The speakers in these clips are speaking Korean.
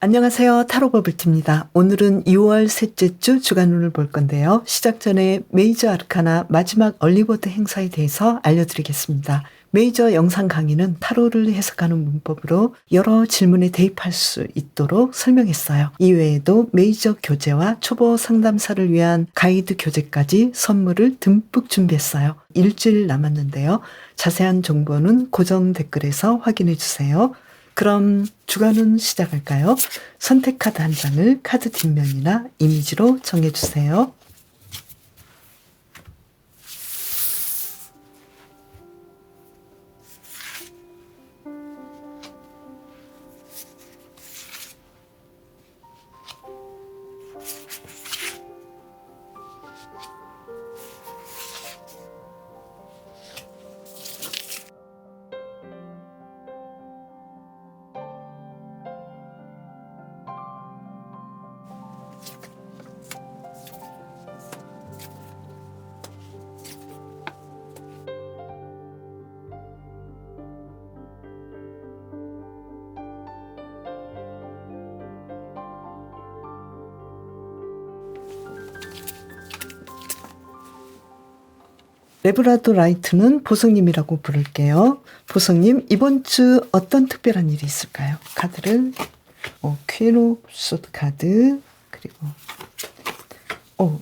안녕하세요. 타로 버블티입니다. 오늘은 2월 셋째 주 주간운을 볼 건데요. 시작 전에 메이저 아르카나 마지막 얼리버드 행사에 대해서 알려드리겠습니다. 메이저 영상 강의는 타로를 해석하는 문법으로 여러 질문에 대입할 수 있도록 설명했어요. 이외에도 메이저 교재와 초보 상담사를 위한 가이드 교재까지 선물을 듬뿍 준비했어요. 일주일 남았는데요. 자세한 정보는 고정 댓글에서 확인해 주세요. 그럼 주간운 시작할까요? 선택 카드 한 장을 카드 뒷면이나 이미지로 정해주세요. 레브라도 라이트는 보성님이라고 부를게요. 보성님, 이번 주 어떤 특별한 일이 있을까요? 카드를 퀸 오브 소드 카드, 그리고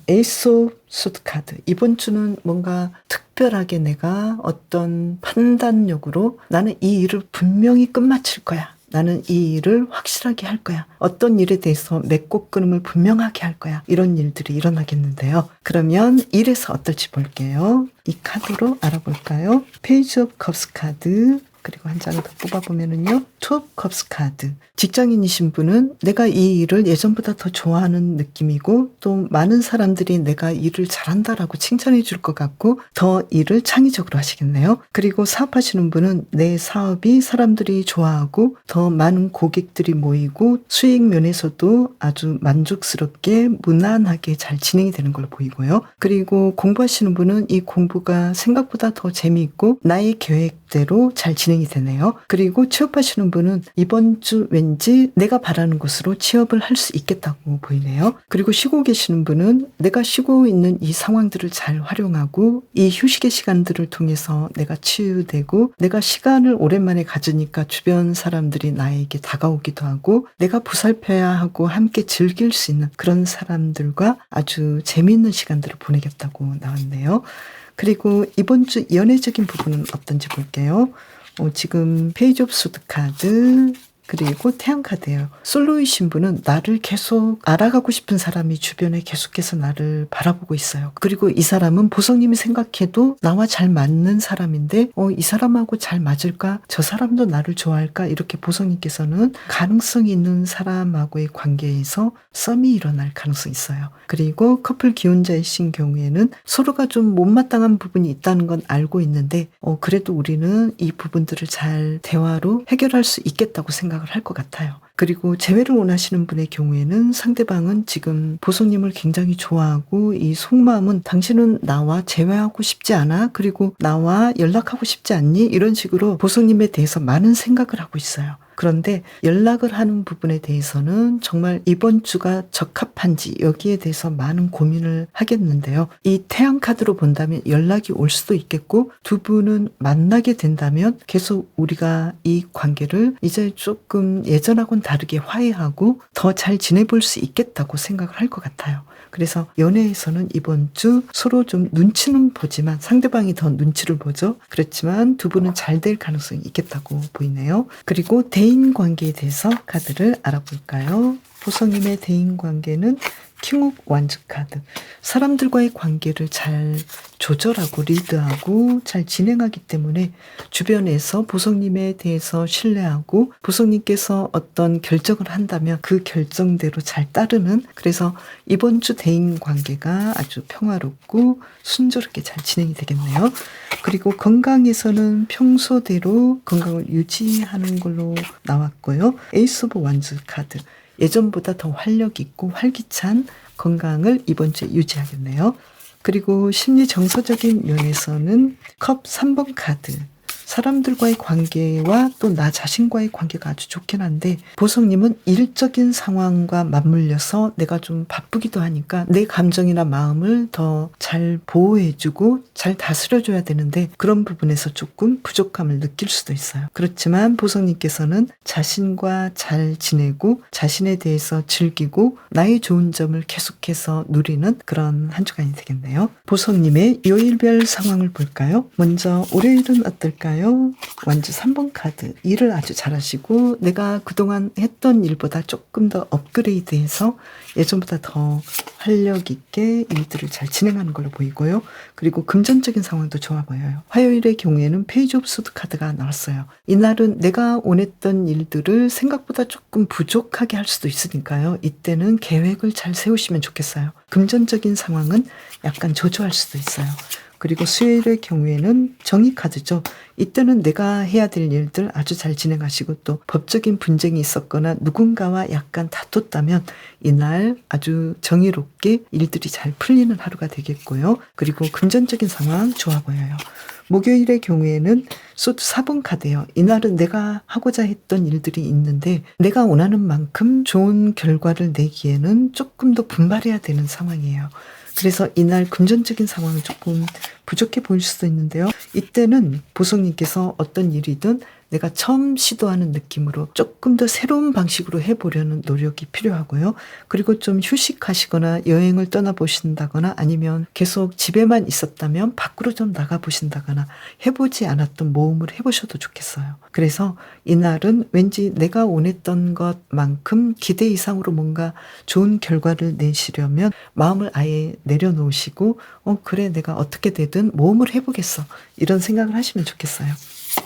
에이스 오브 소드 카드. 이번 주는 뭔가 특별하게 내가 어떤 판단력으로 나는 이 일을 분명히 끝마칠 거야. 나는 이 일을 확실하게 할 거야. 어떤 일에 대해서 맺고 끊음을 분명하게 할 거야. 이런 일들이 일어나겠는데요. 그러면 일에서 어떨지 볼게요. 이 카드로 알아볼까요? 페이지 오브 컵스 카드, 그리고 한 장을 더 뽑아보면은요, 투 오브 컵스 카드. 직장인이신 분은 내가 이 일을 예전보다 더 좋아하는 느낌이고, 또 많은 사람들이 내가 일을 잘한다라고 칭찬해 줄 것 같고, 더 일을 창의적으로 하시겠네요. 그리고 사업하시는 분은 내 사업이 사람들이 좋아하고 더 많은 고객들이 모이고 수익 면에서도 아주 만족스럽게 무난하게 잘 진행이 되는 걸로 보이고요. 그리고 공부하시는 분은 이 공부가 생각보다 더 재미있고 나의 계획대로 잘 진행이 되네요. 그리고 취업하시는 분은 이번 주 왠지 내가 바라는 곳으로 취업을 할 수 있겠다고 보이네요. 그리고 쉬고 계시는 분은 내가 쉬고 있는 이 상황들을 잘 활용하고 이 휴식의 시간들을 통해서 내가 치유되고 내가 시간을 오랜만에 가지니까 주변 사람들이 나에게 다가오기도 하고 내가 보살펴야 하고 함께 즐길 수 있는 그런 사람들과 아주 재미있는 시간들을 보내겠다고 나왔네요. 그리고 이번 주 연애적인 부분은 어떤지 볼게요. 지금 페이지 오브 소드 카드, 그리고 태양 카드예요. 솔로이신 분은 나를 계속 알아가고 싶은 사람이 주변에 계속해서 나를 바라보고 있어요. 그리고 이 사람은 보성님이 생각해도 나와 잘 맞는 사람인데 이 사람하고 잘 맞을까? 저 사람도 나를 좋아할까? 이렇게 보성님께서는 가능성이 있는 사람하고의 관계에서 썸이 일어날 가능성이 있어요. 그리고 커플 기혼자이신 경우에는 서로가 좀 못마땅한 부분이 있다는 건 알고 있는데 그래도 우리는 이 부분들을 잘 대화로 해결할 수 있겠다고 생각을 할 것 같아요. 그리고 재회를 원하시는 분의 경우에는 상대방은 지금 보성님을 굉장히 좋아하고 이 속마음은 당신은 나와 재회하고 싶지 않아? 그리고 나와 연락하고 싶지 않니? 이런 식으로 보성님에 대해서 많은 생각을 하고 있어요. 그런데 연락을 하는 부분에 대해서는 정말 이번 주가 적합한지 여기에 대해서 많은 고민을 하겠는데요. 이 태양 카드로 본다면 연락이 올 수도 있겠고 두 분은 만나게 된다면 계속 우리가 이 관계를 이제 조금 예전하고는 다르게 화해하고 더 잘 지내볼 수 있겠다고 생각을 할 것 같아요. 그래서 연애에서는 이번 주 서로 좀 눈치는 보지만 상대방이 더 눈치를 보죠. 그렇지만 두 분은 잘 될 가능성이 있겠다고 보이네요. 그리고 대인관계에 대해서 카드를 알아볼까요? 보성님의 대인관계는 킹 오브 완즈 카드. 사람들과의 관계를 잘 조절하고 리드하고 잘 진행하기 때문에 주변에서 보성님에 대해서 신뢰하고 보성님께서 어떤 결정을 한다면 그 결정대로 잘 따르는, 그래서 이번 주 대인관계가 아주 평화롭고 순조롭게 잘 진행이 되겠네요. 그리고 건강에서는 평소대로 건강을 유지하는 걸로 나왔고요. 에이스 오브 완즈 카드. 예전보다 더 활력 있고 활기찬 건강을 이번 주에 유지하겠네요. 그리고 심리 정서적인 면에서는 컵 3번 카드. 사람들과의 관계와 또 나 자신과의 관계가 아주 좋긴 한데, 보석님은 일적인 상황과 맞물려서 내가 좀 바쁘기도 하니까 내 감정이나 마음을 더 잘 보호해주고 잘 다스려줘야 되는데, 그런 부분에서 조금 부족함을 느낄 수도 있어요. 그렇지만 보석님께서는 자신과 잘 지내고 자신에 대해서 즐기고 나의 좋은 점을 계속해서 누리는 그런 한 주간이 되겠네요. 보석님의 요일별 상황을 볼까요? 먼저 월요일은 어떨까요? 완주 3번 카드. 일을 아주 잘하시고 내가 그동안 했던 일보다 조금 더 업그레이드해서 예전보다 더 활력 있게 일들을 잘 진행하는 걸로 보이고요. 그리고 금전적인 상황도 좋아 보여요. 화요일의 경우에는 페이지 오브 소드 카드가 나왔어요. 이날은 내가 원했던 일들을 생각보다 조금 부족하게 할 수도 있으니까요. 이때는 계획을 잘 세우시면 좋겠어요. 금전적인 상황은 약간 저조할 수도 있어요. 그리고 수요일의 경우에는 정의 카드죠. 이때는 내가 해야 될 일들 아주 잘 진행하시고, 또 법적인 분쟁이 있었거나 누군가와 약간 다퉜다면 이날 아주 정의롭게 일들이 잘 풀리는 하루가 되겠고요. 그리고 금전적인 상황 좋아 보여요. 목요일의 경우에는 소드 4번 카드예요. 이날은 내가 하고자 했던 일들이 있는데 내가 원하는 만큼 좋은 결과를 내기에는 조금 더 분발해야 되는 상황이에요. 그래서 이날 금전적인 상황은 조금 부족해 보일 수도 있는데요. 이때는 보석님께서 어떤 일이든 내가 처음 시도하는 느낌으로 조금 더 새로운 방식으로 해보려는 노력이 필요하고요. 그리고 좀 휴식하시거나 여행을 떠나보신다거나 아니면 계속 집에만 있었다면 밖으로 좀 나가보신다거나 해보지 않았던 모험을 해보셔도 좋겠어요. 그래서 이날은 왠지 내가 원했던 것만큼 기대 이상으로 뭔가 좋은 결과를 내시려면 마음을 아예 내려놓으시고 그래 내가 어떻게 되든 모험을 해보겠어, 이런 생각을 하시면 좋겠어요.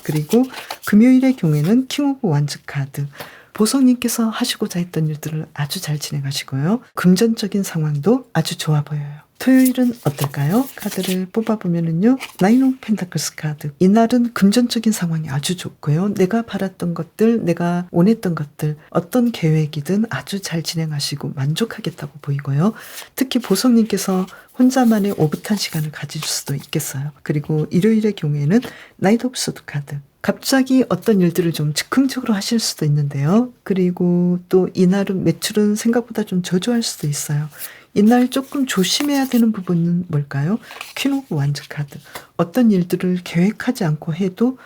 그리고 금요일의 경우에는 킹 오브 완즈 카드. 보석님께서 하시고자 했던 일들을 아주 잘 진행하시고요. 금전적인 상황도 아주 좋아 보여요. 토요일은 어떨까요? 카드를 뽑아보면은요, 나인 오브 펜타클스 카드. 이날은 금전적인 상황이 아주 좋고요. 내가 바랐던 것들, 내가 원했던 것들, 어떤 계획이든 아주 잘 진행하시고 만족하겠다고 보이고요. 특히 보석님께서 혼자만의 오붓한 시간을 가질 수도 있겠어요. 그리고 일요일의 경우에는 나이트 오브 소드 카드. 갑자기 어떤 일들을 좀 즉흥적으로 하실 수도 있는데요. 그리고 또 이날은 매출은 생각보다 좀 저조할 수도 있어요. 이날 조금 조심해야 되는 부분은 뭘까요? 퀸 오브 완즈 카드. 어떤 일들을 계획하지 않고 해도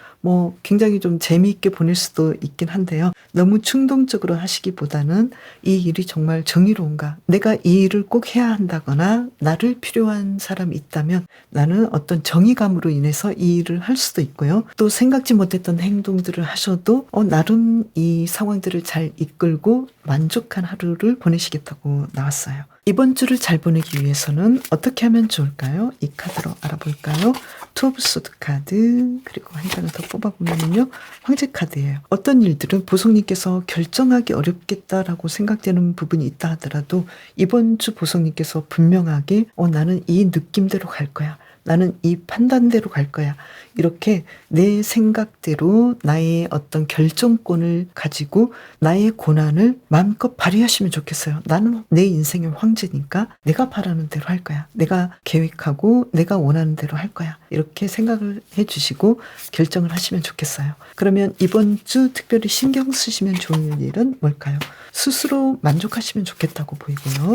굉장히 좀 재미있게 보낼 수도 있긴 한데요. 너무 충동적으로 하시기보다는 이 일이 정말 정의로운가? 내가 이 일을 꼭 해야 한다거나 나를 필요한 사람이 있다면 나는 어떤 정의감으로 인해서 이 일을 할 수도 있고요. 또 생각지 못했던 행동들을 하셔도 나름 이 상황들을 잘 이끌고 만족한 하루를 보내시겠다고 나왔어요. 이번 주를 잘 보내기 위해서는 어떻게 하면 좋을까요? 이 카드로 알아볼까요? 투 오브 소드 카드, 그리고 한 장을 더 뽑아보면요, 황제 카드예요. 어떤 일들은 보석님께서 결정하기 어렵겠다라고 생각되는 부분이 있다 하더라도 이번 주 보석님께서 분명하게 나는 이 느낌대로 갈 거야, 나는 이 판단대로 갈 거야, 이렇게 내 생각대로 나의 어떤 결정권을 가지고 나의 고난을 마음껏 발휘하시면 좋겠어요. 나는 내 인생의 황제니까 내가 바라는 대로 할 거야, 내가 계획하고 내가 원하는 대로 할 거야, 이렇게 생각을 해주시고 결정을 하시면 좋겠어요. 그러면 이번 주 특별히 신경 쓰시면 좋은 일은 뭘까요? 스스로 만족하시면 좋겠다고 보이고요.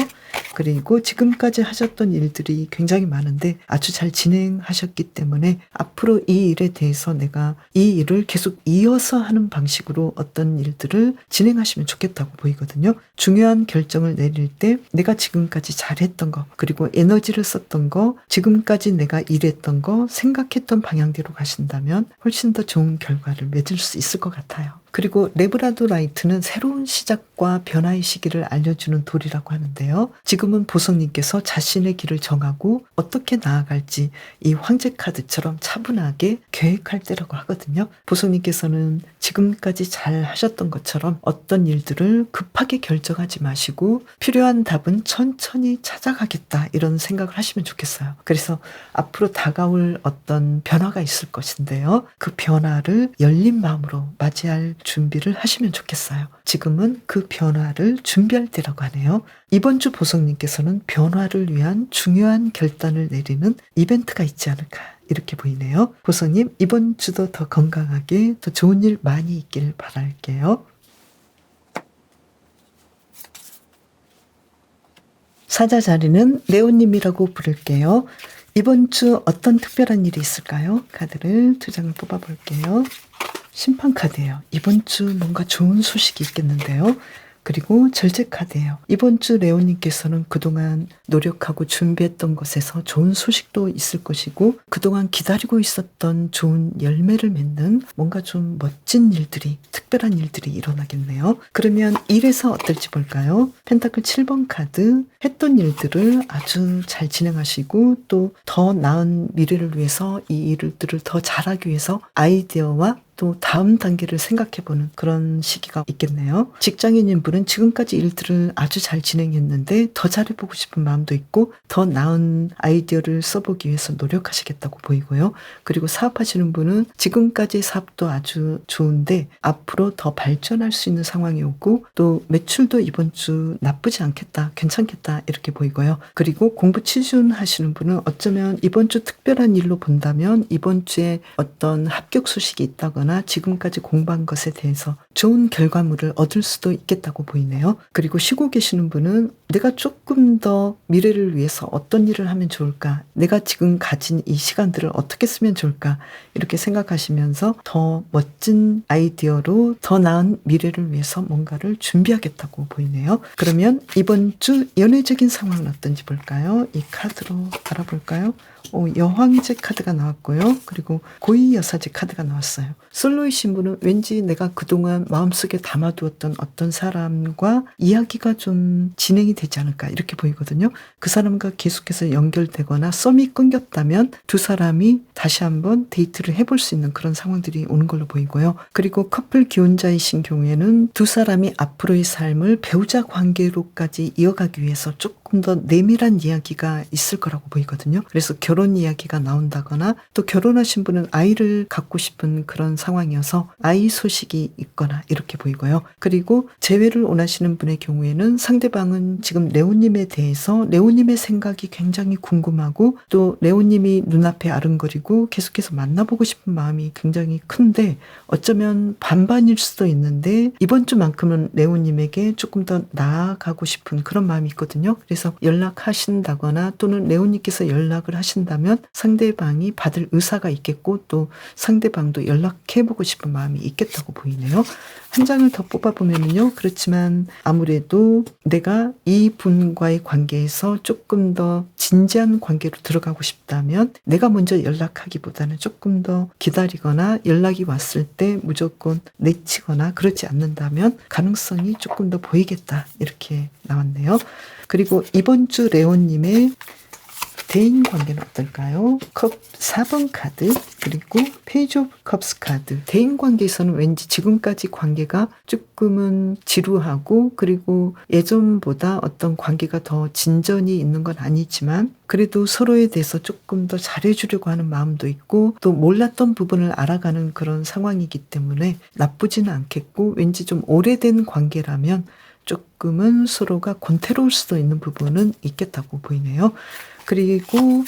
그리고 지금까지 하셨던 일들이 굉장히 많은데 아주 잘 진행하셨기 때문에 앞으로 이 일에 대해서 내가 이 일을 계속 이어서 하는 방식으로 어떤 일들을 진행하시면 좋겠다고 보이거든요. 중요한 결정을 내릴 때 내가 지금까지 잘했던 거, 그리고 에너지를 썼던 거, 지금까지 내가 일했던 거, 생각했던 방향대로 가신다면 훨씬 더 좋은 결과를 맺을 수 있을 것 같아요. 그리고 레브라도 라이트는 새로운 시작과 변화의 시기를 알려주는 돌이라고 하는데요. 지금은 보석님께서 자신의 길을 정하고 어떻게 나아갈지 이 황제 카드처럼 차분하게 계획할 때라고 하거든요. 보석님께서는 지금까지 잘 하셨던 것처럼 어떤 일들을 급하게 결정하지 마시고 필요한 답은 천천히 찾아가겠다, 이런 생각을 하시면 좋겠어요. 그래서 앞으로 다가올 어떤 변화가 있을 것인데요. 그 변화를 열린 마음으로 맞이할 준비를 하시면 좋겠어요. 지금은 그 변화를 준비할 때라고 하네요. 이번 주 보석님께서는 변화를 위한 중요한 결단을 내리는 이벤트가 있지 않을까, 이렇게 보이네요. 보성님, 이번 주도 더 건강하게 더 좋은 일 많이 있길 바랄게요. 사자 자리는 레오님이라고 부를게요. 이번 주 어떤 특별한 일이 있을까요? 카드를 2장을 뽑아볼게요. 심판 카드예요. 이번 주 뭔가 좋은 소식이 있겠는데요. 그리고 절제 카드예요. 이번 주 레오님께서는 그동안 노력하고 준비했던 것에서 좋은 소식도 있을 것이고 그동안 기다리고 있었던 좋은 열매를 맺는 뭔가 좀 멋진 일들이, 특별한 일들이 일어나겠네요. 그러면 일에서 어떨지 볼까요? 펜타클 7번 카드, 했던 일들을 아주 잘 진행하시고 또 더 나은 미래를 위해서 이 일들을 더 잘하기 위해서 아이디어와 또 다음 단계를 생각해보는 그런 시기가 있겠네요. 직장인인 분은 지금까지 일들을 아주 잘 진행했는데 더 잘해보고 싶은 마음도 있고 더 나은 아이디어를 써보기 위해서 노력하시겠다고 보이고요. 그리고 사업하시는 분은 지금까지 사업도 아주 좋은데 앞으로 더 발전할 수 있는 상황이 오고 또 매출도 이번 주 나쁘지 않겠다, 괜찮겠다 이렇게 보이고요. 그리고 공부 취준하시는 분은 어쩌면 이번 주 특별한 일로 본다면 이번 주에 어떤 합격 소식이 있다거나 지금까지 공부한 것에 대해서 좋은 결과물을 얻을 수도 있겠다고 보이네요. 그리고 쉬고 계시는 분은 내가 조금 더 미래를 위해서 어떤 일을 하면 좋을까? 내가 지금 가진 이 시간들을 어떻게 쓰면 좋을까? 이렇게 생각하시면서 더 멋진 아이디어로 더 나은 미래를 위해서 뭔가를 준비하겠다고 보이네요. 그러면 이번 주 연애적인 상황은 어떤지 볼까요? 이 카드로 알아볼까요? 여황제 카드가 나왔고요. 그리고 고위여사제 카드가 나왔어요. 솔로이신 분은 왠지 내가 그동안 마음속에 담아두었던 어떤 사람과 이야기가 좀 진행이 되지 않을까 이렇게 보이거든요. 그 사람과 계속해서 연결되거나 썸이 끊겼다면 두 사람이 다시 한번 데이트를 해볼 수 있는 그런 상황들이 오는 걸로 보이고요. 그리고 커플 기혼자이신 경우에는 두 사람이 앞으로의 삶을 배우자 관계로까지 이어가기 위해서 조금 더 내밀한 이야기가 있을 거라고 보이거든요. 그래서 결혼 이야기가 나온다거나 또 결혼하신 분은 아이를 갖고 싶은 그런 상황이어서 아이 소식이 있거나 이렇게 보이고요. 그리고 재회를 원하시는 분의 경우에는 상대방은 지금 레오님에 대해서 레오님의 생각이 굉장히 궁금하고 또 레오님이 눈앞에 아른거리고 계속해서 만나보고 싶은 마음이 굉장히 큰데 어쩌면 반반일 수도 있는데 이번 주만큼은 레오님에게 조금 더 나아가고 싶은 그런 마음이 있거든요. 그래서 연락하신다거나 또는 레오님께서 연락을 하신다면 상대방이 받을 의사가 있겠고 또 상대방도 연락해보고 싶은 마음이 있겠다고 보이네요. 한 장을 더 뽑아보면요. 그렇지만 아무래도 내가 이 분과의 관계에서 조금 더 진지한 관계로 들어가고 싶다면 내가 먼저 연락하기보다는 조금 더 기다리거나 연락이 왔을 때 무조건 내치거나 그러지 않는다면 가능성이 조금 더 보이겠다 이렇게 나왔네요. 그리고 이번 주 레오님의 대인 관계는 어떨까요? 컵 4번 카드 그리고 페이지 오브 컵스 카드. 대인 관계에서는 왠지 지금까지 관계가 조금은 지루하고 그리고 예전보다 어떤 관계가 더 진전이 있는 건 아니지만 그래도 서로에 대해서 조금 더 잘해주려고 하는 마음도 있고 또 몰랐던 부분을 알아가는 그런 상황이기 때문에 나쁘지는 않겠고 왠지 좀 오래된 관계라면 조금은 서로가 권태로울 수도 있는 부분은 있겠다고 보이네요. 그리고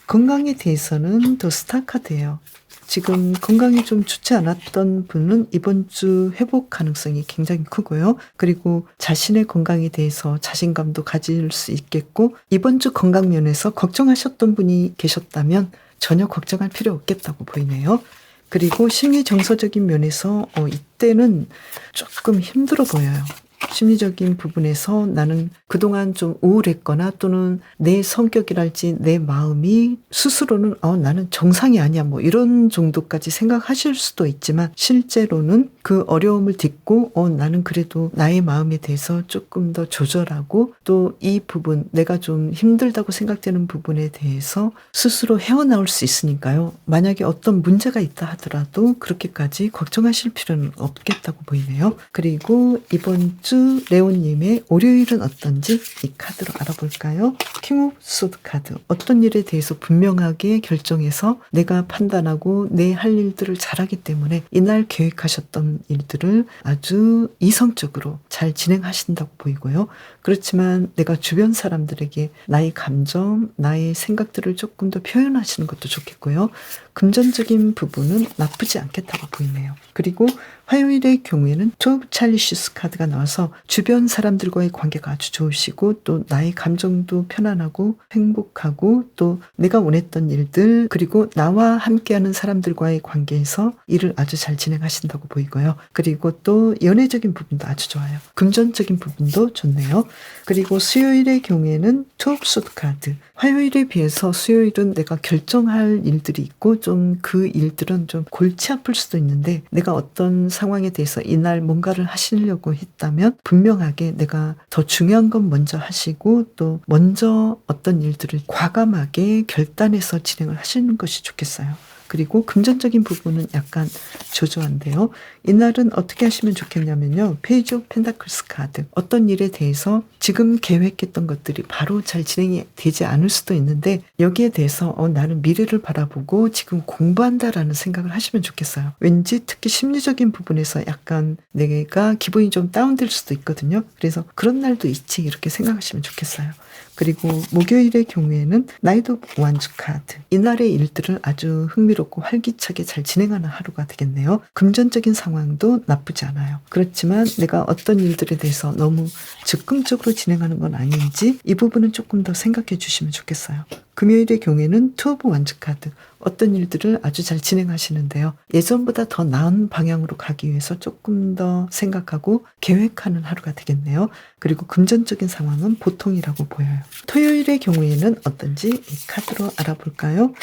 건강에 대해서는 더 스타 카드예요. 지금 건강이 좀 좋지 않았던 분은 이번 주 회복 가능성이 굉장히 크고요. 그리고 자신의 건강에 대해서 자신감도 가질 수 있겠고 이번 주 건강 면에서 걱정하셨던 분이 계셨다면 전혀 걱정할 필요 없겠다고 보이네요. 그리고 심리 정서적인 면에서 이때는 조금 힘들어 보여요. 심리적인 부분에서 나는 그동안 좀 우울했거나 또는 내 성격이랄지 내 마음이 스스로는 나는 정상이 아니야 뭐 이런 정도까지 생각하실 수도 있지만 실제로는 그 어려움을 딛고 나는 그래도 나의 마음에 대해서 조금 더 조절하고 또 이 부분 내가 좀 힘들다고 생각되는 부분에 대해서 스스로 헤어나올 수 있으니까요. 만약에 어떤 문제가 있다 하더라도 그렇게까지 걱정하실 필요는 없겠다고 보이네요. 그리고 이번 주 아주 레오님의 월요일은 어떤지 이 카드로 알아볼까요? 킹 오브 소드 카드. 어떤 일에 대해서 분명하게 결정해서 내가 판단하고 내 할 일들을 잘하기 때문에 이날 계획하셨던 일들을 아주 이성적으로 잘 진행하신다고 보이고요. 그렇지만 내가 주변 사람들에게 나의 감정, 나의 생각들을 조금 더 표현하시는 것도 좋겠고요. 금전적인 부분은 나쁘지 않겠다고 보이네요. 그리고 화요일의 경우에는 투 찰리슈스 카드가 나와서 주변 사람들과의 관계가 아주 좋으시고 또 나의 감정도 편안하고 행복하고 또 내가 원했던 일들 그리고 나와 함께하는 사람들과의 관계에서 일을 아주 잘 진행하신다고 보이고요. 그리고 또 연애적인 부분도 아주 좋아요. 금전적인 부분도 좋네요. 그리고 수요일의 경우에는 투 오브 소드 카드. 화요일에 비해서 수요일은 내가 결정할 일들이 있고 좀 그 일들은 좀 골치 아플 수도 있는데 내가 어떤 상황에 대해서 이날 뭔가를 하시려고 했다면 분명하게 내가 더 중요한 건 먼저 하시고 또 먼저 어떤 일들을 과감하게 결단해서 진행을 하시는 것이 좋겠어요. 그리고 금전적인 부분은 약간 조조한데요. 이날은 어떻게 하시면 좋겠냐면요. 페이지 오브 펜타클스 카드. 어떤 일에 대해서 지금 계획했던 것들이 바로 잘 진행이 되지 않을 수도 있는데 여기에 대해서 나는 미래를 바라보고 지금 공부한다라는 생각을 하시면 좋겠어요. 왠지 특히 심리적인 부분에서 약간 내가 기분이 좀 다운될 수도 있거든요. 그래서 그런 날도 있지 이렇게 생각하시면 좋겠어요. 그리고 목요일의 경우에는 나이트 오브 완즈 카드. 이날의 일들을 아주 흥미롭고 활기차게 잘 진행하는 하루가 되겠네요. 금전적인 상황도 나쁘지 않아요. 그렇지만 내가 어떤 일들에 대해서 너무 즉흥적으로 진행하는 건 아닌지 이 부분은 조금 더 생각해 주시면 좋겠어요. 금요일의 경우에는 투 오브 완즈 카드. 어떤 일들을 아주 잘 진행하시는데요. 예전보다 더 나은 방향으로 가기 위해서 조금 더 생각하고 계획하는 하루가 되겠네요. 그리고 금전적인 상황은 보통이라고 보여요. 토요일의 경우에는 어떤지 이 카드로 알아볼까요?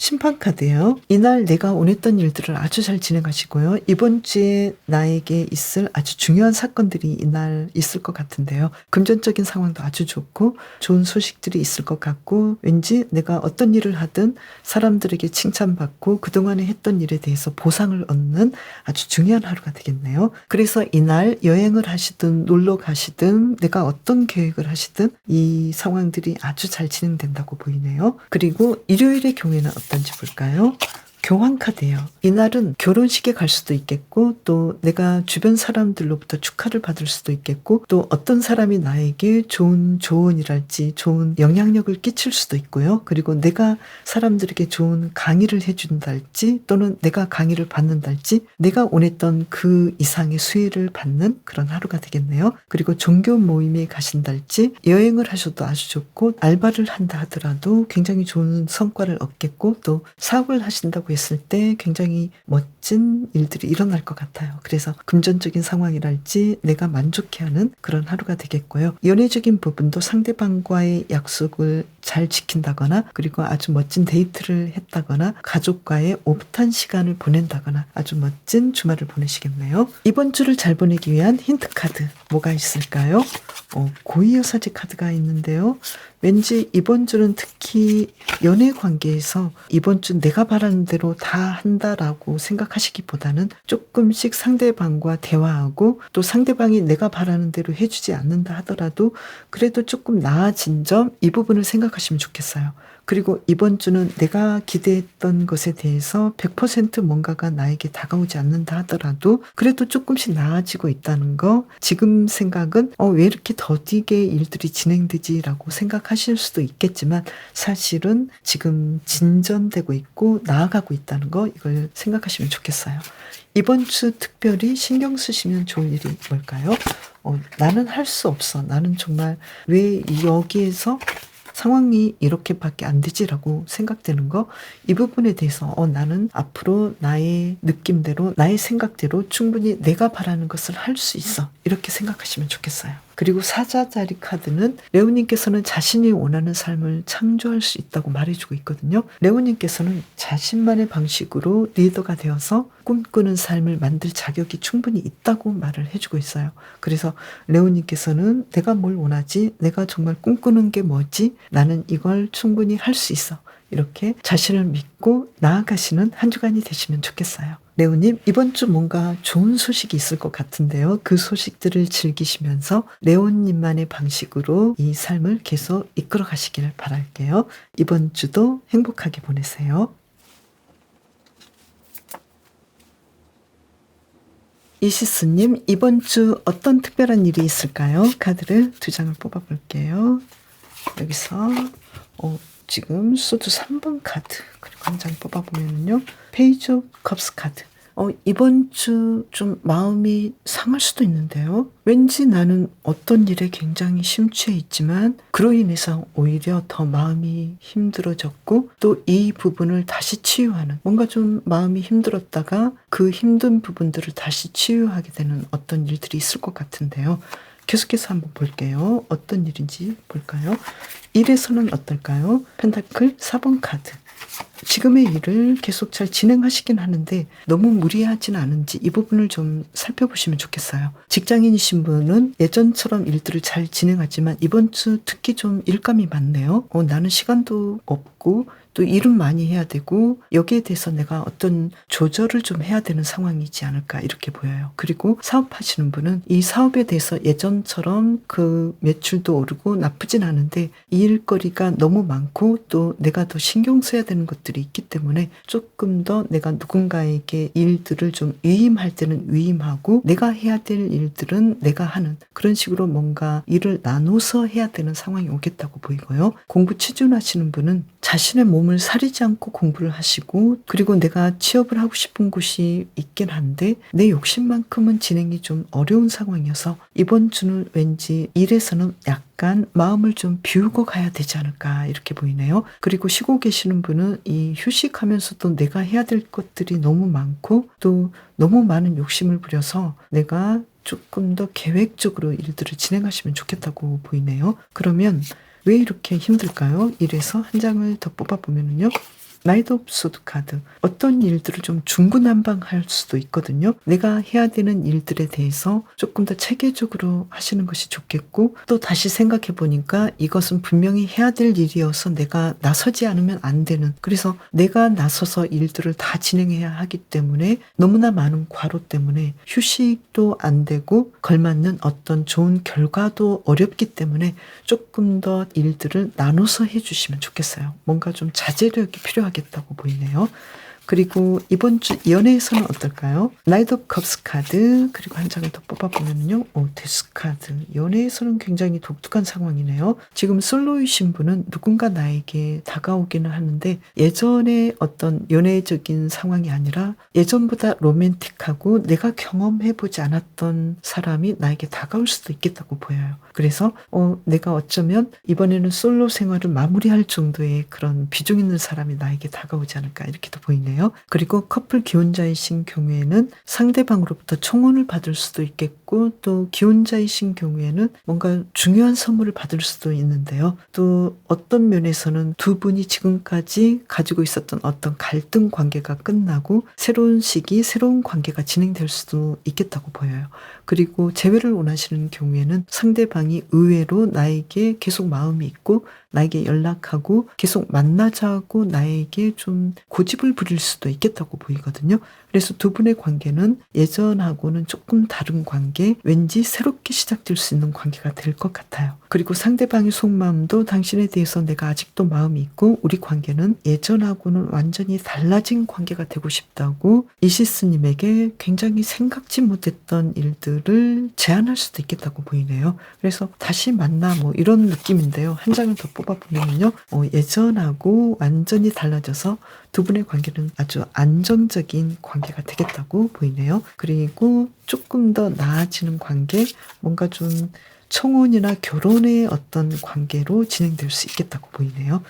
심판 카드예요. 이날 내가 원했던 일들을 아주 잘 진행하시고요. 이번 주에 나에게 있을 아주 중요한 사건들이 이날 있을 것 같은데요. 금전적인 상황도 아주 좋고 좋은 소식들이 있을 것 같고 왠지 내가 어떤 일을 하든 사람들에게 칭찬받고 그동안에 했던 일에 대해서 보상을 얻는 아주 중요한 하루가 되겠네요. 그래서 이날 여행을 하시든 놀러 가시든 내가 어떤 계획을 하시든 이 상황들이 아주 잘 진행된다고 보이네요. 그리고 일요일의 경우에는 어떤지 볼까요? 교환 카드예요. 이날은 결혼식에 갈 수도 있겠고 또 내가 주변 사람들로부터 축하를 받을 수도 있겠고 또 어떤 사람이 나에게 좋은 조언이랄지 좋은 영향력을 끼칠 수도 있고요. 그리고 내가 사람들에게 좋은 강의를 해준달지 또는 내가 강의를 받는달지 내가 원했던 그 이상의 수혜를 받는 그런 하루가 되겠네요. 그리고 종교 모임에 가신달지 여행을 하셔도 아주 좋고 알바를 한다 하더라도 굉장히 좋은 성과를 얻겠고 또 사업을 하신다고 했을 때 굉장히 멋진 일들이 일어날 것 같아요. 그래서 금전적인 상황이랄지 내가 만족해하는 그런 하루가 되겠고요. 연애적인 부분도 상대방과의 약속을 잘 지킨다거나 그리고 아주 멋진 데이트를 했다거나 가족과의 오붓한 시간을 보낸다거나 아주 멋진 주말을 보내시겠네요. 이번 주를 잘 보내기 위한 힌트 카드 뭐가 있을까요? 고이여사제 카드가 있는데요. 왠지 이번 주는 특히 연애 관계에서 이번 주 내가 바라는 대로 다 한다라고 생각하시기보다는 조금씩 상대방과 대화하고 또 상대방이 내가 바라는 대로 해주지 않는다 하더라도 그래도 조금 나아진 점 이 부분을 생각하시면 좋겠어요. 그리고 이번 주는 내가 기대했던 것에 대해서 100% 뭔가가 나에게 다가오지 않는다 하더라도 그래도 조금씩 나아지고 있다는 거 지금 생각은 왜 이렇게 더디게 일들이 진행되지라고 생각하실 수도 있겠지만 사실은 지금 진전되고 있고 나아가고 있다는 거 이걸 생각하시면 좋겠어요. 이번 주 특별히 신경 쓰시면 좋은 일이 뭘까요? 나는 할 수 없어. 나는 정말 왜 여기에서 상황이 이렇게밖에 안 되지라고 생각되는 거 이 부분에 대해서 나는 앞으로 나의 느낌대로 나의 생각대로 충분히 내가 바라는 것을 할 수 있어 이렇게 생각하시면 좋겠어요. 그리고 사자자리 카드는 레오님께서는 자신이 원하는 삶을 창조할 수 있다고 말해주고 있거든요. 레오님께서는 자신만의 방식으로 리더가 되어서 꿈꾸는 삶을 만들 자격이 충분히 있다고 말을 해주고 있어요. 그래서 레오님께서는 내가 뭘 원하지? 내가 정말 꿈꾸는 게 뭐지? 나는 이걸 충분히 할 수 있어. 이렇게 자신을 믿고 나아가시는 한 주간이 되시면 좋겠어요. 레오님, 이번 주 뭔가 좋은 소식이 있을 것 같은데요. 그 소식들을 즐기시면서 레오님만의 방식으로 이 삶을 계속 이끌어 가시기를 바랄게요. 이번 주도 행복하게 보내세요. 이시스님, 이번 주 어떤 특별한 일이 있을까요? 카드를 2장을 뽑아볼게요. 여기서 지금 소드 3번 카드, 그리고 한 장 뽑아보면요, 페이지 오브 컵스 카드. 이번 주 좀 마음이 상할 수도 있는데요. 왠지 나는 어떤 일에 굉장히 심취해 있지만 그로 인해서 오히려 더 마음이 힘들어졌고, 또 이 부분을 다시 치유하는, 뭔가 좀 마음이 힘들었다가 그 힘든 부분들을 다시 치유하게 되는 어떤 일들이 있을 것 같은데요. 계속해서 한번 볼게요. 어떤 일인지 볼까요? 일에서는 어떨까요? 펜타클 4번 카드. 지금의 일을 계속 잘 진행하시긴 하는데 너무 무리하진 않은지 이 부분을 좀 살펴보시면 좋겠어요. 직장인이신 분은 예전처럼 일들을 잘 진행하지만 이번 주 특히 좀 일감이 많네요. 나는 시간도 없고 또 일은 많이 해야 되고 여기에 대해서 내가 어떤 조절을 좀 해야 되는 상황이지 않을까 이렇게 보여요. 그리고 사업하시는 분은 이 사업에 대해서 예전처럼 그 매출도 오르고 나쁘진 않은데 이 일거리가 너무 많고 또 내가 더 신경 써야 되는 것들이 있기 때문에 조금 더 내가 누군가에게 일들을 좀 위임할 때는 위임하고 내가 해야 될 일들은 내가 하는 그런 식으로 뭔가 일을 나눠서 해야 되는 상황이 오겠다고 보이고요. 공부 취준하시는 분은 자신의 몸을 사리지 않고 공부를 하시고, 그리고 내가 취업을 하고 싶은 곳이 있긴 한데 내 욕심만큼은 진행이 좀 어려운 상황이어서 이번 주는 왠지 일에서는 약간 마음을 좀 비우고 가야 되지 않을까 이렇게 보이네요. 그리고 쉬고 계시는 분은 이 휴식하면서도 내가 해야 될 것들이 너무 많고 또 너무 많은 욕심을 부려서 내가 조금 더 계획적으로 일들을 진행하시면 좋겠다고 보이네요. 그러면 왜 이렇게 힘들까요? 이래서 한 장을 더 뽑아보면요. 나이트 오브 소드 카드. 어떤 일들을 좀 중구난방할 수도 있거든요. 내가 해야 되는 일들에 대해서 조금 더 체계적으로 하시는 것이 좋겠고, 또 다시 생각해 보니까 이것은 분명히 해야 될 일이어서 내가 나서지 않으면 안 되는, 그래서 내가 나서서 일들을 다 진행해야 하기 때문에 너무나 많은 과로 때문에 휴식도 안 되고 걸맞는 어떤 좋은 결과도 어렵기 때문에 조금 더 일들을 나눠서 해주시면 좋겠어요. 뭔가 좀 자제력이 필요하겠다고 보이네요. 그리고 이번 주 연애에서는 어떨까요? 나이트 오브 컵스 카드, 그리고 한 장을 더 뽑아보면요. 데스 카드. 연애에서는 굉장히 독특한 상황이네요. 지금 솔로이신 분은 누군가 나에게 다가오기는 하는데 예전의 어떤 연애적인 상황이 아니라 예전보다 로맨틱하고 내가 경험해보지 않았던 사람이 나에게 다가올 수도 있겠다고 보여요. 그래서 내가 어쩌면 이번에는 솔로 생활을 마무리할 정도의 그런 비중 있는 사람이 나에게 다가오지 않을까 이렇게도 보이네요. 그리고 커플 기혼자이신 경우에는 상대방으로부터 청혼을 받을 수도 있겠고, 또 기혼자이신 경우에는 뭔가 중요한 선물을 받을 수도 있는데요. 또 어떤 면에서는 두 분이 지금까지 가지고 있었던 어떤 갈등 관계가 끝나고 새로운 시기, 새로운 관계가 진행될 수도 있겠다고 보여요. 그리고 재회를 원하시는 경우에는 상대방이 의외로 나에게 계속 마음이 있고 나에게 연락하고 계속 만나자고 나에게 좀 고집을 부릴 수도 있겠다고 보이거든요. 그래서 두 분의 관계는 예전하고는 조금 다른 관계, 왠지 새롭게 시작될 수 있는 관계가 될 것 같아요. 그리고 상대방의 속마음도 당신에 대해서 내가 아직도 마음이 있고 우리 관계는 예전하고는 완전히 달라진 관계가 되고 싶다고 이시스님에게 굉장히 생각지 못했던 일들을 제안할 수도 있겠다고 보이네요. 그래서 다시 만나 뭐 이런 느낌인데요. 한 장을 더 뽑아보면요. 예전하고 완전히 달라져서 두 분의 관계는 아주 안정적인 관계가 되겠다고 보이네요. 그리고 조금 더 나아지는 관계, 뭔가 좀 청혼이나 결혼의 어떤 관계로 진행될 수 있겠다고 보이네요.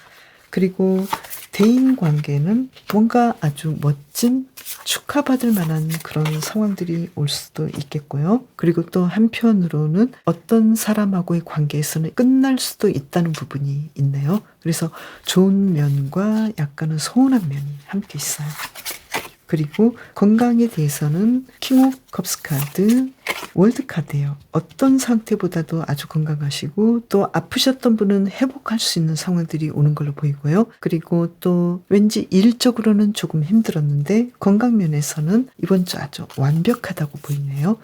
그리고 대인 관계는 뭔가 아주 멋진 축하받을 만한 그런 상황들이 올 수도 있겠고요. 그리고 또 한편으로는 어떤 사람하고의 관계에서는 끝날 수도 있다는 부분이 있네요. 그래서 좋은 면과 약간은 서운한 면이 함께 있어요. 그리고 건강에 대해서는 킹 오브 컵스 카드, 월드 카드예요. 어떤 상태보다도 아주 건강하시고 또 아프셨던 분은 회복할 수 있는 상황들이 오는 걸로 보이고요. 그리고 또 왠지 일적으로는 조금 힘들었는데 건강 면에서는 이번 주 아주 완벽하다고 보이네요.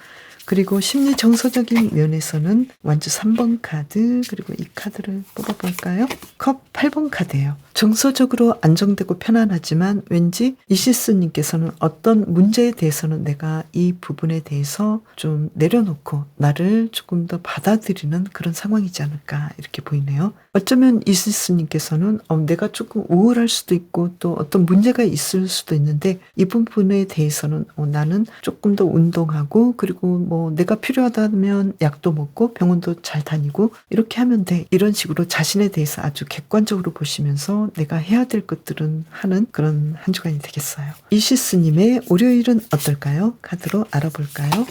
그리고 심리 정서적인 면에서는 완주 3번 카드, 그리고 이 카드를 뽑아볼까요? 컵 8번 카드예요. 정서적으로 안정되고 편안하지만 왠지 이시스님께서는 어떤 문제에 대해서는 내가 이 부분에 대해서 좀 내려놓고 나를 조금 더 받아들이는 그런 상황이지 않을까 이렇게 보이네요. 어쩌면 이시스님께서는 내가 조금 우울할 수도 있고 또 어떤 문제가 있을 수도 있는데 이 부분에 대해서는 나는 조금 더 운동하고 그리고 뭐 내가 필요하다면 약도 먹고 병원도 잘 다니고 이렇게 하면 돼. 이런 식으로 자신에 대해서 아주 객관적으로 보시면서 내가 해야 될 것들은 하는 그런 한 주간이 되겠어요. 이시스님의 월요일은 어떨까요? 카드로 알아볼까요?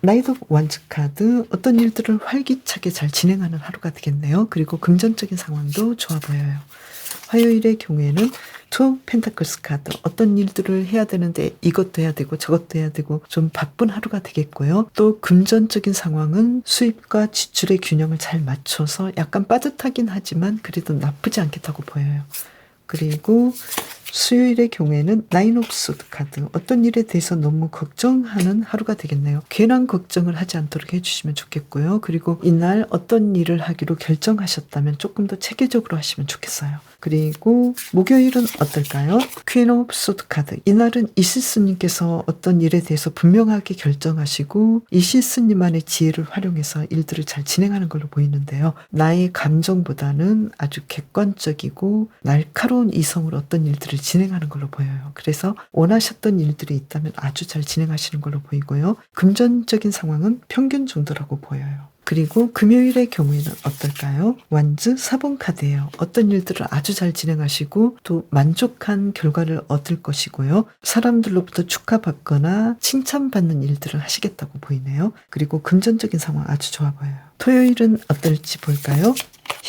나이트 오브 원즈 카드, 어떤 일들을 활기차게 잘 진행하는 하루가 되겠네요. 그리고 금전적인 상황도 좋아 보여요. 화요일의 경우에는 투 펜타클스 카드, 어떤 일들을 해야 되는데 이것도 해야 되고 저것도 해야 되고 좀 바쁜 하루가 되겠고요. 또 금전적인 상황은 수입과 지출의 균형을 잘 맞춰서 약간 빠듯하긴 하지만 그래도 나쁘지 않겠다고 보여요. 그리고 수요일의 경우에는 나인 오브 소드 카드, 어떤 일에 대해서 너무 걱정하는 하루가 되겠네요. 괜한 걱정을 하지 않도록 해주시면 좋겠고요. 그리고 이날 어떤 일을 하기로 결정하셨다면 조금 더 체계적으로 하시면 좋겠어요. 그리고 목요일은 어떨까요? 퀸 오브 소드 카드, 이날은 이시스님께서 어떤 일에 대해서 분명하게 결정하시고 이시스님만의 지혜를 활용해서 일들을 잘 진행하는 걸로 보이는데요. 나의 감정보다는 아주 객관적이고 날카로운 이성으로 어떤 일들을 진행하는 걸로 보여요. 그래서 원하셨던 일들이 있다면 아주 잘 진행하시는 걸로 보이고요. 금전적인 상황은 평균 정도라고 보여요. 그리고 금요일의 경우에는 어떨까요? 완즈 4번 카드예요. 어떤 일들을 아주 잘 진행하시고 또 만족한 결과를 얻을 것이고요. 사람들로부터 축하받거나 칭찬받는 일들을 하시겠다고 보이네요. 그리고 금전적인 상황 아주 좋아 보여요. 토요일은 어떨지 볼까요?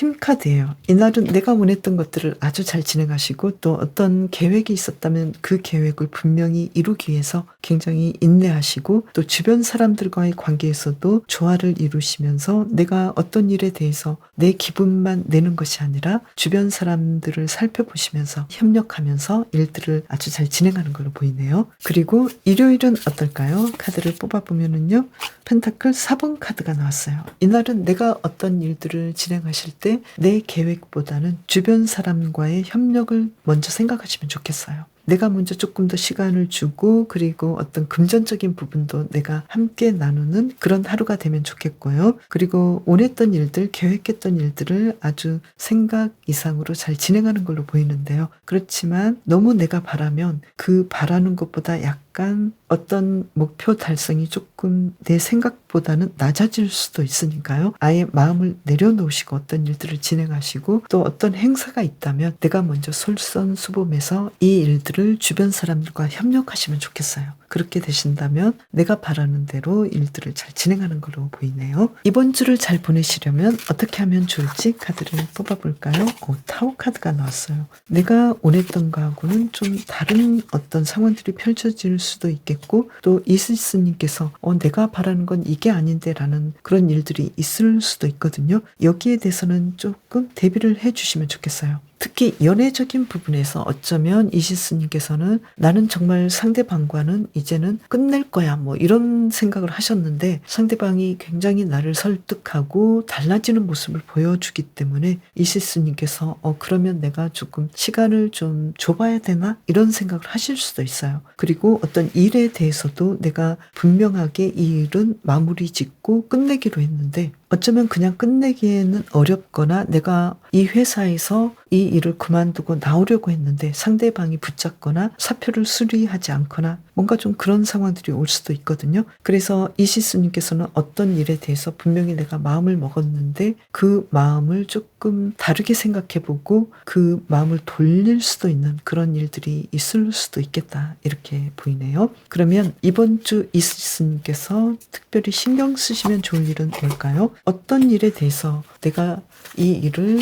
힘 카드예요. 이날은 내가 원했던 것들을 아주 잘 진행하시고 또 어떤 계획이 있었다면 그 계획을 분명히 이루기 위해서 굉장히 인내하시고 또 주변 사람들과의 관계에서도 조화를 이루시면서 내가 어떤 일에 대해서 내 기분만 내는 것이 아니라 주변 사람들을 살펴보시면서 협력하면서 일들을 아주 잘 진행하는 걸로 보이네요. 그리고 일요일은 어떨까요? 카드를 뽑아보면은요. 펜타클 4번 카드가 나왔어요. 이날은 내가 어떤 일들을 진행하실 때 내 계획보다는 주변 사람과의 협력을 먼저 생각하시면 좋겠어요. 내가 먼저 조금 더 시간을 주고 그리고 어떤 금전적인 부분도 내가 함께 나누는 그런 하루가 되면 좋겠고요. 그리고 원했던 일들, 계획했던 일들을 아주 생각 이상으로 잘 진행하는 걸로 보이는데요. 그렇지만 너무 내가 바라면 그 바라는 것보다 약간 어떤 목표 달성이 조금 내 생각보다는 낮아질 수도 있으니까요. 아예 마음을 내려놓으시고 어떤 일들을 진행하시고 또 어떤 행사가 있다면 내가 먼저 솔선수범해서 이 일들을 주변 사람들과 협력하시면 좋겠어요. 그렇게 되신다면 내가 바라는 대로 일들을 잘 진행하는 걸로 보이네요. 이번 주를 잘 보내시려면 어떻게 하면 좋을지 카드를 뽑아볼까요? 타워 카드가 나왔어요. 내가 원했던 거하고는 좀 다른 어떤 상황들이 펼쳐질 수도 있겠고 또 이시스님께서 내가 바라는 건 이게 아닌데 라는 그런 일들이 있을 수도 있거든요. 여기에 대해서는 조금 대비를 해주시면 좋겠어요. 특히 연애적인 부분에서 어쩌면 이시스님께서는 나는 정말 상대방과는 이제는 끝낼 거야 뭐 이런 생각을 하셨는데 상대방이 굉장히 나를 설득하고 달라지는 모습을 보여주기 때문에 이시스님께서 그러면 내가 조금 시간을 좀 줘봐야 되나 이런 생각을 하실 수도 있어요. 그리고 어떤 일에 대해서도 내가 분명하게 이 일은 마무리 짓고 끝내기로 했는데 어쩌면 그냥 끝내기에는 어렵거나 내가 이 회사에서 이 일을 그만두고 나오려고 했는데 상대방이 붙잡거나 사표를 수리하지 않거나 뭔가 좀 그런 상황들이 올 수도 있거든요. 그래서 이시스님께서는 어떤 일에 대해서 분명히 내가 마음을 먹었는데 그 마음을 조금 다르게 생각해보고 그 마음을 돌릴 수도 있는 그런 일들이 있을 수도 있겠다 이렇게 보이네요. 그러면 이번 주 이시스님께서 특별히 신경 쓰시면 좋을 일은 뭘까요? 어떤 일에 대해서 내가 이 일을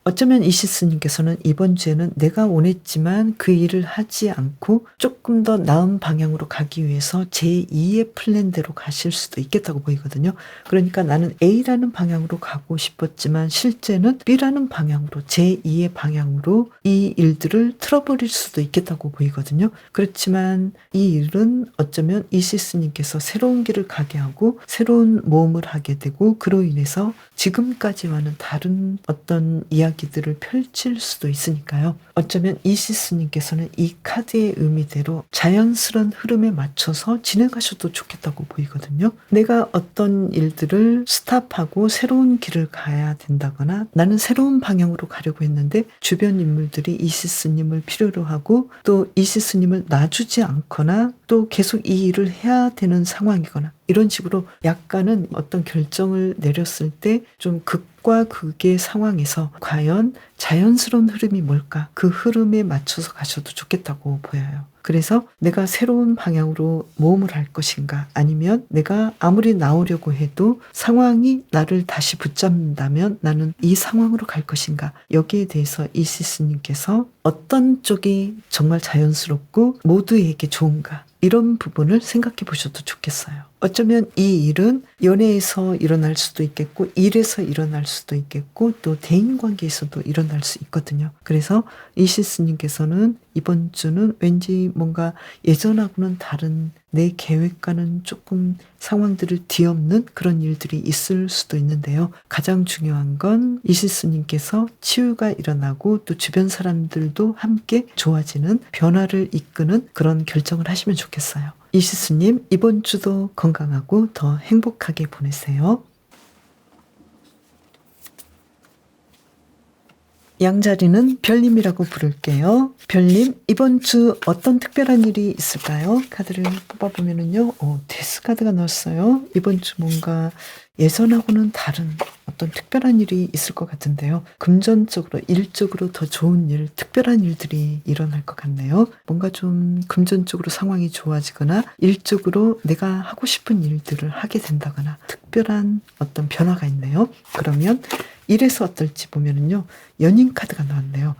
어쩌면 이시스님께서는 이번 주에는 내가 원했지만 그 일을 하지 않고 조금 더 나은 방향으로 가기 위해서 제2의 플랜대로 가실 수도 있겠다고 보이거든요. 그러니까 나는 A라는 방향으로 가고 싶었지만 실제는 B라는 방향으로, 제2의 방향으로 이 일들을 틀어버릴 수도 있겠다고 보이거든요. 그렇지만 이 일은 어쩌면 이시스님께서 새로운 길을 가게 하고 새로운 모험을 하게 되고 그로 인해서 지금까지와는 다른 어떤 이야기들을 펼칠 수도 있으니까요. 어쩌면 이시스님께서는 이 카드의 의미대로 자연스러운 흐름에 맞춰서 진행하셔도 좋겠다고 보이거든요. 내가 어떤 일들을 스탑하고 새로운 길을 가야 된다거나 나는 새로운 방향으로 가려고 했는데 주변 인물들이 이시스님을 필요로 하고 또 이시스님을 놔주지 않거나 또 계속 이 일을 해야 되는 상황이거나 이런 식으로 약간은 어떤 결정을 내렸을 때 좀 극과 극의 상황에서 과연 자연스러운 흐름이 뭘까? 그 흐름에 맞춰서 가셔도 좋겠다고 보여요. 그래서 내가 새로운 방향으로 모험을 할 것인가 아니면 내가 아무리 나오려고 해도 상황이 나를 다시 붙잡는다면 나는 이 상황으로 갈 것인가 여기에 대해서 이시스님께서 어떤 쪽이 정말 자연스럽고 모두에게 좋은가 이런 부분을 생각해 보셔도 좋겠어요. 어쩌면 이 일은 연애에서 일어날 수도 있겠고 일에서 일어날 수도 있겠고 또 대인관계에서도 일어날 수 있거든요. 그래서 이시스님께서는 이번 주는 왠지 뭔가 예전하고는 다른 내 계획과는 조금 상황들을 뒤엎는 그런 일들이 있을 수도 있는데요. 가장 중요한 건 이시스님께서 치유가 일어나고 또 주변 사람들도 함께 좋아지는 변화를 이끄는 그런 결정을 하시면 좋겠어요. 이시스님 이번 주도 건강하고 더 행복하게 보내세요. 양자리는 별님이라고 부를게요. 별님 이번 주 어떤 특별한 일이 있을까요? 카드를 뽑아보면은요. 데스 카드가 나왔어요. 이번 주 뭔가 예전하고는 다른 어떤 특별한 일이 있을 것 같은데요. 금전적으로 일적으로 더 좋은 일, 특별한 일들이 일어날 것 같네요. 뭔가 좀 금전적으로 상황이 좋아지거나 일적으로 내가 하고 싶은 일들을 하게 된다거나 특별한 어떤 변화가 있네요. 그러면 일에서 어떨지 보면은요. 연인 카드가 나왔네요.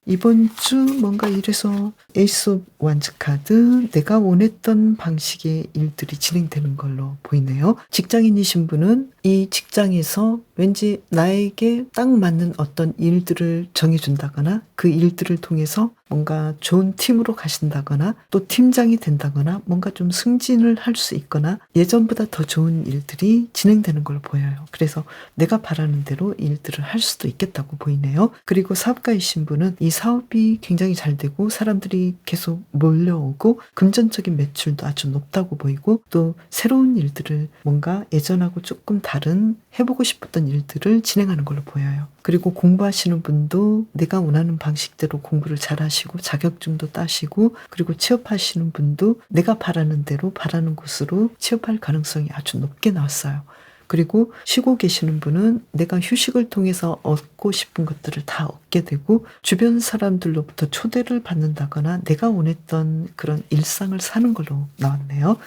이번 주 뭔가 이래서 에이스 오브 완즈 카드 내가 원했던 방식의 일들이 진행되는 걸로 보이네요. 직장인이신 분은 이 직장에서 왠지 나에게 딱 맞는 어떤 일들을 정해준다거나 그 일들을 통해서 뭔가 좋은 팀으로 가신다거나 또 팀장이 된다거나 뭔가 좀 승진을 할 수 있거나 예전보다 더 좋은 일들이 진행되는 걸로 보여요. 그래서 내가 바라는 대로 일들을 할 수도 있겠다고 보이네요. 그리고 사업가이신 분은 이 사업이 굉장히 잘 되고 사람들이 계속 몰려오고 금전적인 매출도 아주 높다고 보이고 또 새로운 일들을 뭔가 예전하고 조금 다른 해보고 싶었던 일들을 진행하는 걸로 보여요. 그리고 공부하시는 분도 내가 원하는 방식대로 공부를 잘 하시고 자격증도 따시고 그리고 취업하시는 분도 내가 바라는 대로 바라는 곳으로 취업할 가능성이 아주 높게 나왔어요. 그리고 쉬고 계시는 분은 내가 휴식을 통해서 얻고 싶은 것들을 다 얻게 되고 주변 사람들로부터 초대를 받는다거나 내가 원했던 그런 일상을 사는 걸로 나왔네요.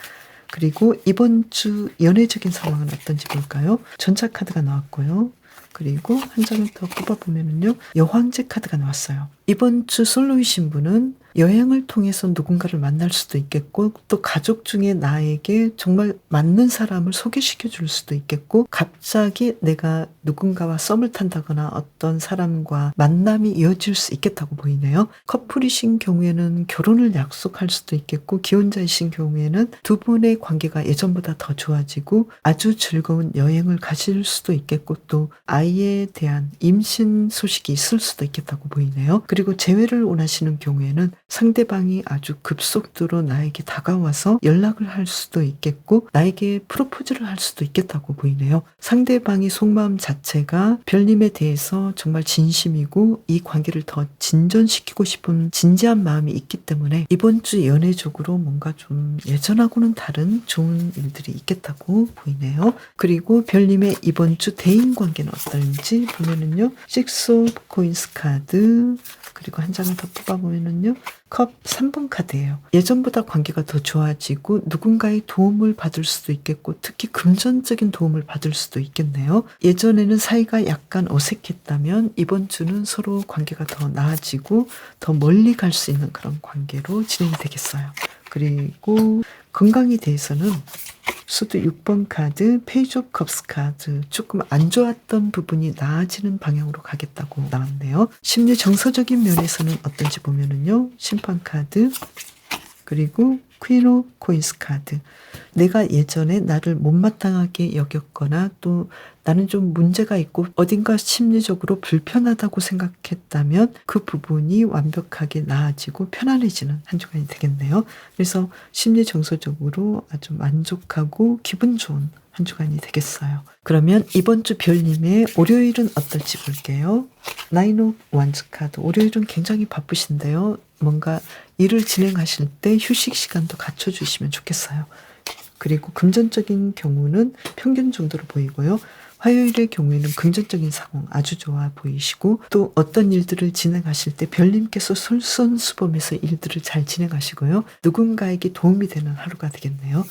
그리고 이번 주 연애적인 상황은 어떤지 볼까요? 전차 카드가 나왔고요. 그리고 한 장을 더 뽑아보면요. 여황제 카드가 나왔어요. 이번 주 솔로이신 분은 여행을 통해서 누군가를 만날 수도 있겠고 또 가족 중에 나에게 정말 맞는 사람을 소개시켜 줄 수도 있겠고 갑자기 내가 누군가와 썸을 탄다거나 어떤 사람과 만남이 이어질 수 있겠다고 보이네요. 커플이신 경우에는 결혼을 약속할 수도 있겠고 기혼자이신 경우에는 두 분의 관계가 예전보다 더 좋아지고 아주 즐거운 여행을 가실 수도 있겠고 또 아이에 대한 임신 소식이 있을 수도 있겠다고 보이네요. 그리고 재회를 원하시는 경우에는 상대방이 아주 급속도로 나에게 다가와서 연락을 할 수도 있겠고 나에게 프로포즈를 할 수도 있겠다고 보이네요. 상대방의 속마음 자체가 별님에 대해서 정말 진심이고 이 관계를 더 진전시키고 싶은 진지한 마음이 있기 때문에 이번 주 연애적으로 뭔가 좀 예전하고는 다른 좋은 일들이 있겠다고 보이네요. 그리고 별님의 이번 주 대인관계는 어떨지 보면은요. 식스 오브 코인스 카드 그리고 한 장을 더 뽑아보면은요. 컵 3번 카드예요. 예전보다 관계가 더 좋아지고 누군가의 도움을 받을 수도 있겠고 특히 금전적인 도움을 받을 수도 있겠네요. 예전에는 사이가 약간 어색했다면 이번 주는 서로 관계가 더 나아지고 더 멀리 갈 수 있는 그런 관계로 진행이 되겠어요. 그리고 건강에 대해서는 수도 6번 카드, 페이지 오브 컵스 카드, 조금 안 좋았던 부분이 나아지는 방향으로 가겠다고 나왔네요. 심리 정서적인 면에서는 어떤지 보면은요, 심판 카드, 그리고 퀸 오브 코인스 카드. 내가 예전에 나를 못마땅하게 여겼거나 또 나는 좀 문제가 있고 어딘가 심리적으로 불편하다고 생각했다면 그 부분이 완벽하게 나아지고 편안해지는 한 주간이 되겠네요. 그래서 심리 정서적으로 아주 만족하고 기분 좋은 한 주간이 되겠어요. 그러면 이번 주 별님의 월요일은 어떨지 볼게요. 나인 오브 원스 카드. 월요일은 굉장히 바쁘신데요. 뭔가 일을 진행하실 때 휴식 시간도 갖춰주시면 좋겠어요. 그리고 금전적인 경우는 평균 정도로 보이고요. 화요일의 경우에는 금전적인 상황 아주 좋아 보이시고 또 어떤 일들을 진행하실 때 별님께서 솔선수범해서 일들을 잘 진행하시고요. 누군가에게 도움이 되는 하루가 되겠네요.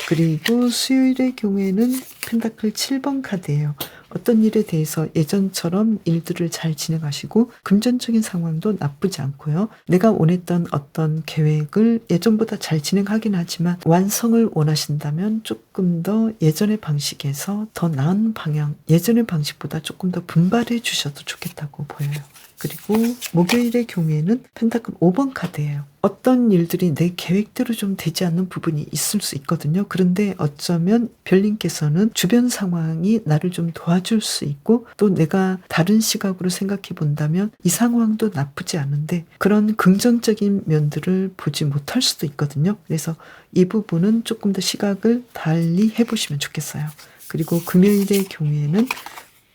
그리고 수요일의 경우에는 펜타클 7번 카드예요. 어떤 일에 대해서 예전처럼 일들을 잘 진행하시고 금전적인 상황도 나쁘지 않고요. 내가 원했던 어떤 계획을 예전보다 잘 진행하긴 하지만 완성을 원하신다면 조금 더 예전의 방식에서 더 나은 방향, 예전의 방식보다 조금 더 분발해 주셔도 좋겠다고 보여요. 그리고 목요일의 경우에는 펜타클 5번 카드예요. 어떤 일들이 내 계획대로 좀 되지 않는 부분이 있을 수 있거든요. 그런데 어쩌면 별님께서는 주변 상황이 나를 좀 도와줄 수 있고 또 내가 다른 시각으로 생각해 본다면 이 상황도 나쁘지 않은데 그런 긍정적인 면들을 보지 못할 수도 있거든요. 그래서 이 부분은 조금 더 시각을 달리 해보시면 좋겠어요. 그리고 금요일의 경우에는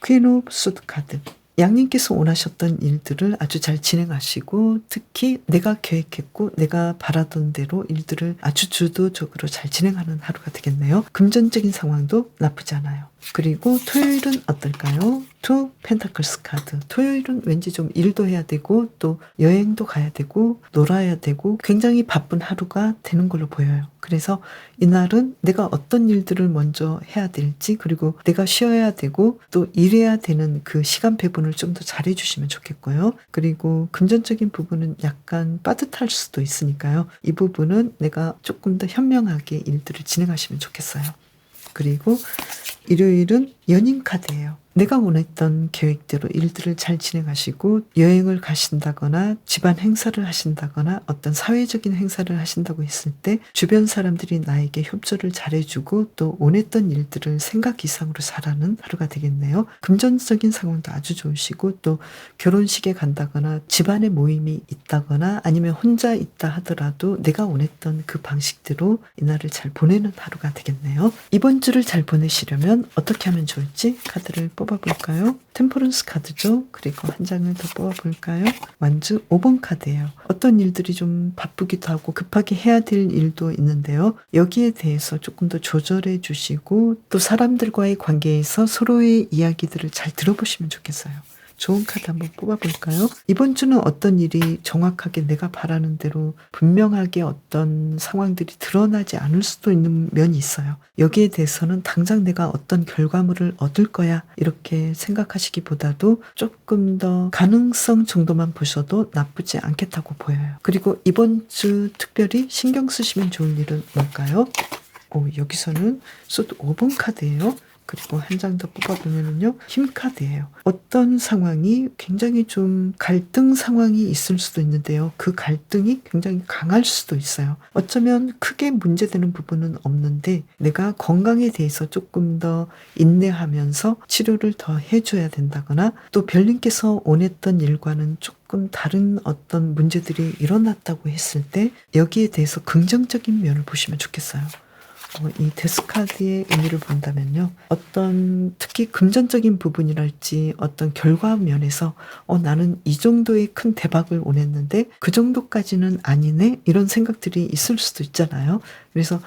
퀸 오브 소드 카드. 양님께서 원하셨던 일들을 아주 잘 진행하시고 특히 내가 계획했고 내가 바라던 대로 일들을 아주 주도적으로 잘 진행하는 하루가 되겠네요. 금전적인 상황도 나쁘지 않아요. 그리고 토요일은 어떨까요? 투 펜타클스 카드. 토요일은 왠지 좀 일도 해야 되고 또 여행도 가야 되고 놀아야 되고 굉장히 바쁜 하루가 되는 걸로 보여요. 그래서 이날은 내가 어떤 일들을 먼저 해야 될지 그리고 내가 쉬어야 되고 또 일해야 되는 그 시간 배분을 좀 더 잘해 주시면 좋겠고요. 그리고 금전적인 부분은 약간 빠듯할 수도 있으니까요. 이 부분은 내가 조금 더 현명하게 일들을 진행하시면 좋겠어요. 그리고 일요일은 연인 카드예요. 내가 원했던 계획대로 일들을 잘 진행하시고 여행을 가신다거나 집안 행사를 하신다거나 어떤 사회적인 행사를 하신다고 했을 때 주변 사람들이 나에게 협조를 잘해주고 또 원했던 일들을 생각 이상으로 잘하는 하루가 되겠네요. 금전적인 상황도 아주 좋으시고 또 결혼식에 간다거나 집안에 모임이 있다거나 아니면 혼자 있다 하더라도 내가 원했던 그 방식대로 이날을 잘 보내는 하루가 되겠네요. 이번 주를 잘 보내시려면 어떻게 하면 좋을지 카드를 뽑아볼까요? 템퍼런스 카드죠. 그리고 한 장을 더 뽑아볼까요? 완주 5번 카드예요. 어떤 일들이 좀 바쁘기도 하고 급하게 해야 될 일도 있는데요. 여기에 대해서 조금 더 조절해 주시고 또 사람들과의 관계에서 서로의 이야기들을 잘 들어보시면 좋겠어요. 좋은 카드 한번 뽑아볼까요? 이번 주는 어떤 일이 정확하게 내가 바라는 대로 분명하게 어떤 상황들이 드러나지 않을 수도 있는 면이 있어요. 여기에 대해서는 당장 내가 어떤 결과물을 얻을 거야 이렇게 생각하시기보다도 조금 더 가능성 정도만 보셔도 나쁘지 않겠다고 보여요. 그리고 이번 주 특별히 신경 쓰시면 좋을 일은 뭘까요? 여기서는 소드 5번 카드예요. 그리고 한 장 더 뽑아보면요. 힘 카드예요. 어떤 상황이 굉장히 좀 갈등 상황이 있을 수도 있는데요. 그 갈등이 굉장히 강할 수도 있어요. 어쩌면 크게 문제되는 부분은 없는데 내가 건강에 대해서 조금 더 인내하면서 치료를 더 해줘야 된다거나 또 별님께서 원했던 일과는 조금 다른 어떤 문제들이 일어났다고 했을 때 여기에 대해서 긍정적인 면을 보시면 좋겠어요. 이 데스카드의 의미를 본다면요. 어떤 특히 금전적인 부분이랄지 어떤 결과 면에서 나는 이 정도의 큰 대박을 원했는데 그 정도까지는 아니네 이런 생각들이 있을 수도 있잖아요. 그래서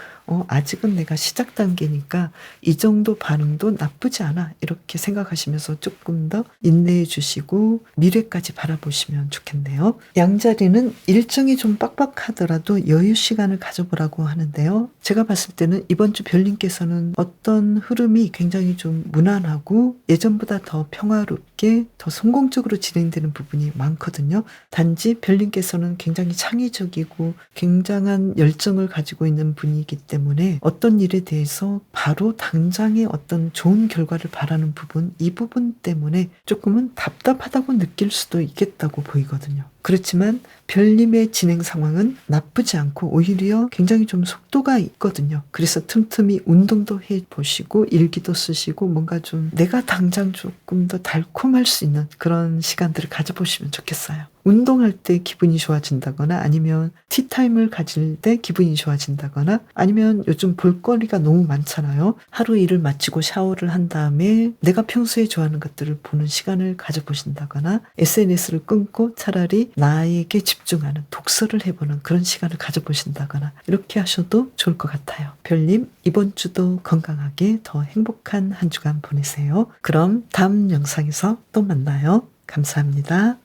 아직은 내가 시작 단계니까 이 정도 반응도 나쁘지 않아. 이렇게 생각하시면서 조금 더 인내해 주시고 미래까지 바라보시면 좋겠네요. 양자리는 일정이 좀 빡빡하더라도 여유 시간을 가져보라고 하는데요. 제가 봤을 때는 이번 주 별님께서는 어떤 흐름이 굉장히 좀 무난하고 예전보다 더 평화롭게 더 성공적으로 진행되는 부분이 많거든요. 단지 별님께서는 굉장히 창의적이고 굉장한 열정을 가지고 있는 분이기 때문에 어떤 일에 대해서 바로 당장의 어떤 좋은 결과를 바라는 부분, 이 부분 때문에 조금은 답답하다고 느낄 수도 있겠다고 보이거든요. 그렇지만 별님의 진행 상황은 나쁘지 않고 오히려 굉장히 좀 속도가 있거든요. 그래서 틈틈이 운동도 해보시고 일기도 쓰시고 뭔가 좀 내가 당장 조금 더 달콤할 수 있는 그런 시간들을 가져보시면 좋겠어요. 운동할 때 기분이 좋아진다거나 아니면 티타임을 가질 때 기분이 좋아진다거나 아니면 요즘 볼거리가 너무 많잖아요. 하루 일을 마치고 샤워를 한 다음에 내가 평소에 좋아하는 것들을 보는 시간을 가져보신다거나 SNS를 끊고 차라리 나에게 집중하는 독서를 해보는 그런 시간을 가져보신다거나 이렇게 하셔도 좋을 것 같아요. 별님, 이번 주도 건강하게 더 행복한 한 주간 보내세요. 그럼 다음 영상에서 또 만나요. 감사합니다.